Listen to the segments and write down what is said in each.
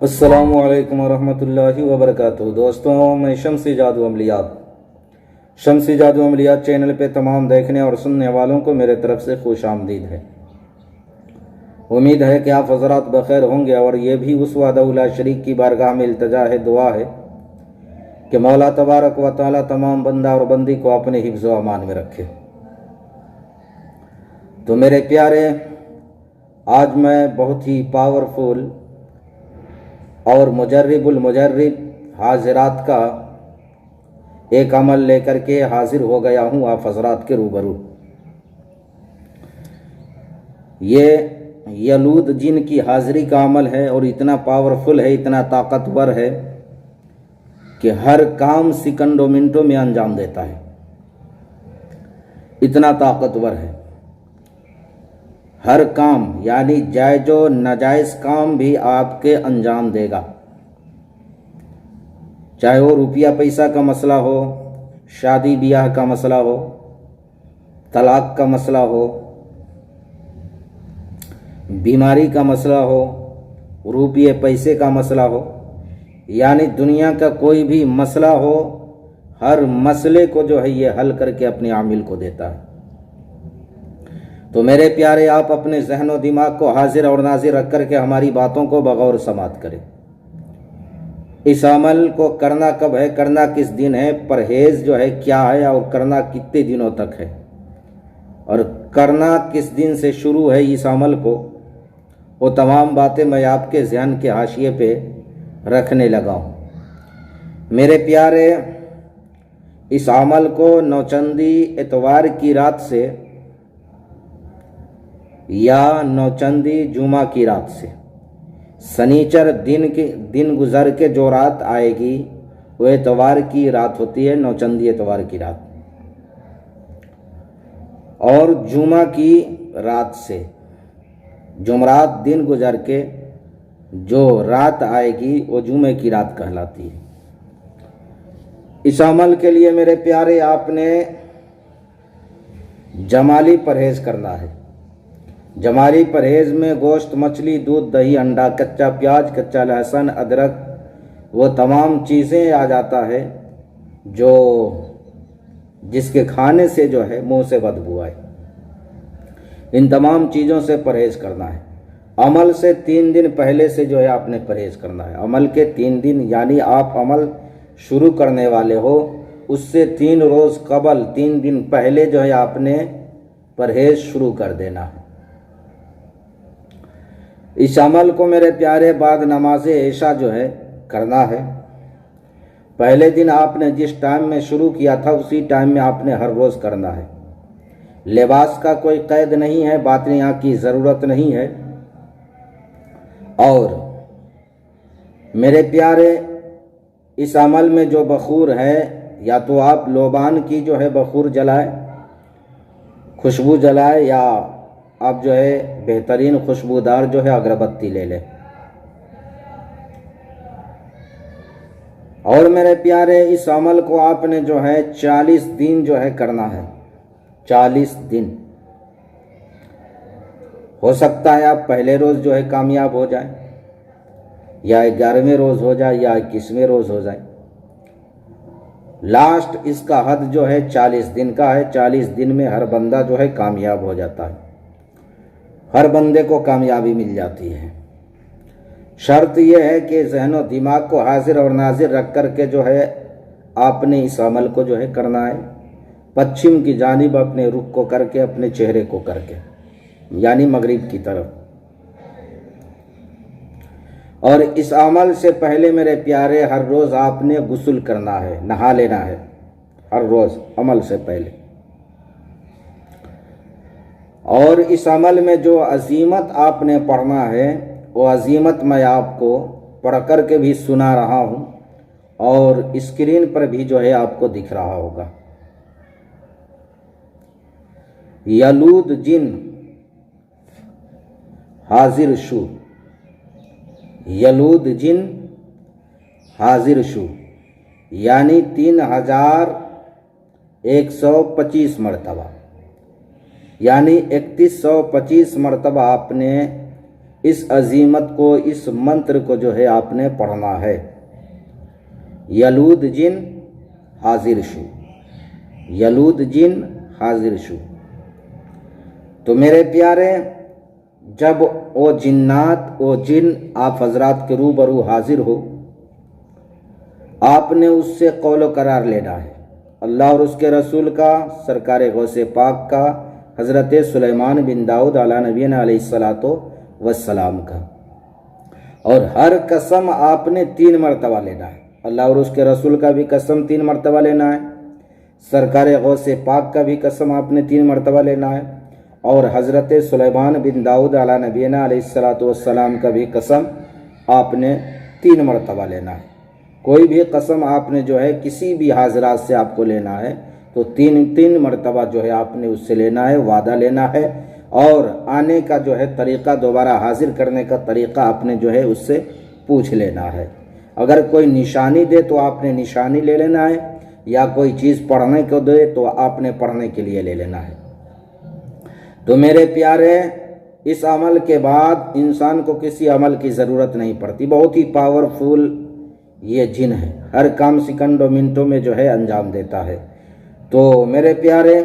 अस्सलामुअलैकुम वरहमतुल्लाहि वबरकातुहू। दोस्तों, मैं शम्सी जादू अमलियात चैनल पे तमाम देखने और सुनने वालों को मेरे तरफ से खुश आमदीद है। उम्मीद है कि आप हज़रात बखैर होंगे और ये भी उस वादा शरीक की बारगाह में इल्तजा है, दुआ है कि मौला तबारक व तआला तमाम बंदा और बंदी को अपने हिफ्ज़ व अमान में रखे। तो मेरे प्यारे, आज मैं बहुत ही पावरफुल और मुजर्रिबुल मुजर्रिब हाजिरात का एक अमल लेकर के हाजिर हो गया हूँ आप हजरात के रूबरू। ये यलूद जिन की हाजिरी का अमल है और इतना पावरफुल है, इतना ताकतवर है कि हर काम सेकंडों मिनटों में अंजाम देता है। इतना ताकतवर है, हर काम यानी जायज़ व नाजायज़ काम भी आपके अंजाम देगा। चाहे वो रुपया पैसा का मसला हो, शादी ब्याह का मसला हो, तलाक का मसला हो, बीमारी का मसला हो, रुपये पैसे का मसला हो, यानी दुनिया का कोई भी मसला हो, हर मसले को जो है ये हल करके अपने आमिल को देता है। तो मेरे प्यारे, आप अपने जहन और दिमाग को हाजिर और नाजिर रख कर के हमारी बातों को बगौर समात करें। इस अमल को करना कब है, करना किस दिन है, परहेज जो है क्या है और करना कितने दिनों तक है और करना किस दिन से शुरू है इस अमल को, वो तमाम बातें मैं आपके जहन के हाशिए पे रखने लगा हूँ। मेरे प्यारे, इस अमल को नौचंदी इतवार की रात से या नौचंदी जुमा की रात से, शनिचर दिन गुजर के जो रात आएगी वो इतवार की रात होती है, नौचंदी इतवार की रात, और जुमा की रात से जुमरात दिन गुजर के जो रात आएगी वो जुमे की रात कहलाती है। इस अमल के लिए मेरे प्यारे आपने जमाली परहेज करना है। जमाली परहेज में गोश्त, मछली, दूध, दही, अंडा, कच्चा प्याज, कच्चा लहसुन, अदरक, वो तमाम चीज़ें आ जाता है जो जिसके खाने से जो है मुंह से बदबू आए। इन तमाम चीज़ों से परहेज करना है। अमल से 3 दिन पहले से जो है आपने परहेज करना है। अमल के 3 दिन यानी आप अमल शुरू करने वाले हो उससे 3 रोज़ कबल, 3 दिन पहले जो है आपने परहेज शुरू कर देना है। इस अमल को मेरे प्यारे बाद नमाज ऐशा जो है करना है। पहले दिन आपने जिस टाइम में शुरू किया था उसी टाइम में आपने हर रोज़ करना है। लिबास का कोई कैद नहीं है, बातनियाँ की ज़रूरत नहीं है। और मेरे प्यारे, इस अमल में जो बखूर है, या तो आप लोबान की जो है बखूर जलाए, खुशबू जलाए, या आप जो है बेहतरीन खुशबूदार जो है अगरबत्ती ले लें। और मेरे प्यारे, इस अमल को आपने जो है 40 दिन जो है करना है। 40 दिन। हो सकता है आप पहले रोज़ जो है कामयाब हो जाए, या 11वें रोज़ हो जाए, या 21वें रोज़ हो जाए। लास्ट इसका हद जो है 40 दिन का है। 40 दिन में हर बंदा जो है कामयाब हो जाता है, हर बंदे को कामयाबी मिल जाती है। शर्त यह है कि जहन और दिमाग को हाजिर और नाजिर रख कर के जो है आपने इस अमल को जो है करना है। पश्चिम की जानिब अपने रुख को करके, अपने चेहरे को करके, यानी मगरिब की तरफ। और इस अमल से पहले मेरे प्यारे हर रोज़ आपने गुस्ल करना है, नहा लेना है हर रोज़ अमल से पहले। और इस अमल में जो अजीमत आपने पढ़ना है वो अजीमत मैं आपको पढ़ कर के भी सुना रहा हूँ और स्क्रीन पर भी जो है आपको दिख रहा होगा। यलूद जिन हाजिर शु, यलूद जिन हाजिर शु, यानी 3125 मरतबा, यानी 3125 मरतबा आपने इस अजीमत को, इस मंत्र को जो है आपने पढ़ना है। यलूद जिन हाजिर शु, यलूद जिन हाजिर शु। तो मेरे प्यारे, जब वो जिन्नात, वो जिन आप हजरात के रूबरू हाजिर हो, आपने उससे कौलो करार लेना है। अल्लाह और उसके रसूल का, सरकार गौसे पाक का, हज़रत सुलेमान बिन दाऊद अला नबीना अलैहिस्सलातो वस्सलाम का। और हर कसम आपने 3 मरतबा लेना है। अल्लाह और उसके रसूल का भी कसम 3 मरतबा लेना है, सरकार गौसे पाक का भी कसम आपने 3 मरतबा लेना है, और हज़रत सुलेमान बिन दाऊद अला नबीना अलैहिस्सलातो वस्सलाम का भी कसम आपने 3 मरतबा लेना है। कोई भी कसम आपने जो है किसी भी हाजरात से आपको लेना है तो 3 मरतबा जो है आपने उससे लेना है, वादा लेना है। और आने का जो है तरीक़ा, दोबारा हाजिर करने का तरीक़ा आपने जो है उससे पूछ लेना है। अगर कोई निशानी दे तो आपने निशानी ले लेना है, या कोई चीज़ पढ़ने को दे तो आपने पढ़ने के लिए ले लेना है। तो मेरे प्यारे, इस अमल के बाद इंसान को किसी अमल की ज़रूरत नहीं पड़ती। बहुत ही पावरफुल ये जिन है, हर काम सेकंडों मिनटों में जो है अंजाम देता है। तो मेरे प्यारे,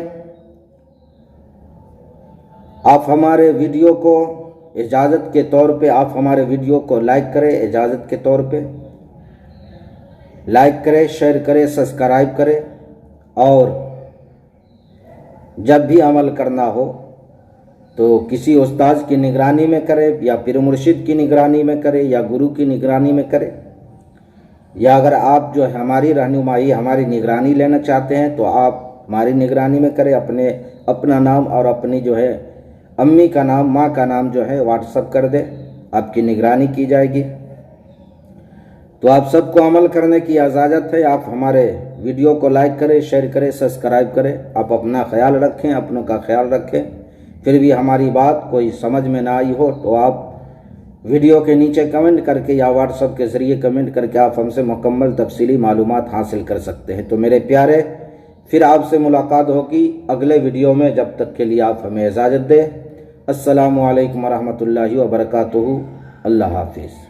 आप हमारे वीडियो को इजाज़त के तौर पे, आप हमारे वीडियो को लाइक करें, इजाज़त के तौर पे लाइक करें, शेयर करें, सब्सक्राइब करें। और जब भी अमल करना हो तो किसी उस्ताद की निगरानी में करें, या पीर मुर्शिद की निगरानी में करें, या गुरु की निगरानी में करें। या अगर आप जो है हमारी रहनुमाई, हमारी निगरानी लेना चाहते हैं तो आप हमारी निगरानी में करें। अपना नाम और अपनी जो है अम्मी का नाम, माँ का नाम जो है व्हाट्सअप कर दें, आपकी निगरानी की जाएगी। तो आप सबको अमल करने की इजाज़त है। आप हमारे वीडियो को लाइक करें, शेयर करें, सब्सक्राइब करें। आप अपना ख्याल रखें, अपनों का ख्याल रखें। फिर भी हमारी बात कोई समझ में ना आई हो तो आप वीडियो के नीचे कमेंट करके या व्हाट्सएप के ज़रिए कमेंट करके आप हमसे मुकम्मल तफसीली मालूमात हासिल कर सकते हैं। तो मेरे प्यारे, फिर आपसे मुलाकात होगी अगले वीडियो में। जब तक के लिए आप हमें इजाज़त दें। अस्सलामु अलैकुम व रहमतुल्लाहि व बरकातुहू। अल्लाह हाफिज़।